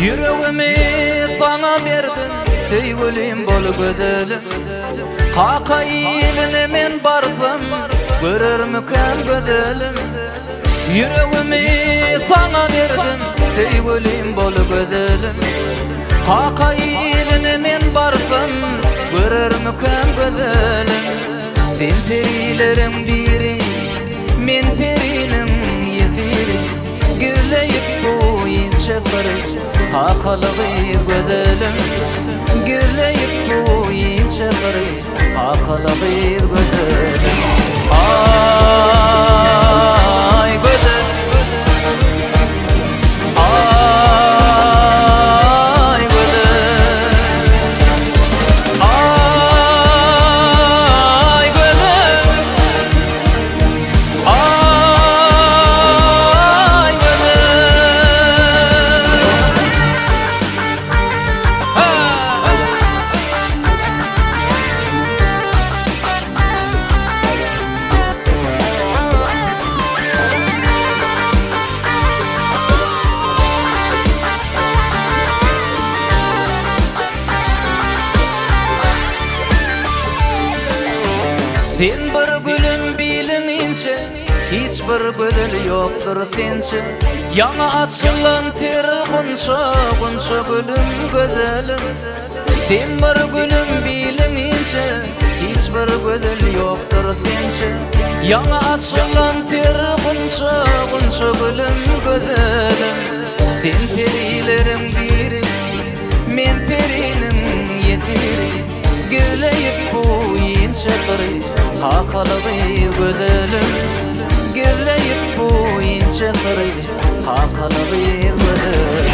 Yüreğimi sana verdim, sevgilim bol gözelim. Kaka iline men barsam, görürmüken gözelim. Yüreğimi sana verdim, sevgilim bol gözelim. Kaka iline men barsam, görürmüken gözelim. Sen perilerin biri, men perinin yesiri. Güleyip bu inşe sarış, kakalığı gözelim. Güleyip bu inşe sarış, kakalığı gözelim. Ay gözelim. Ay gözelim. Ay gözelim. Ay Sen bir gülüm bilinince, hiçbir gödel yoktur sense. Yana açılan ter bunça, bunça gülüm gözelim. Sen bir gülüm bilinince, hiçbir gödel yoktur sense. Yana açılan ter bunça, bunça gülüm gözelim. Sen perilerin biri, men perinin yetiri. Güleyip bu inşe sarış, kakalığı gözelim. Güleyip bu inşe sarış, kakalığı gözelim.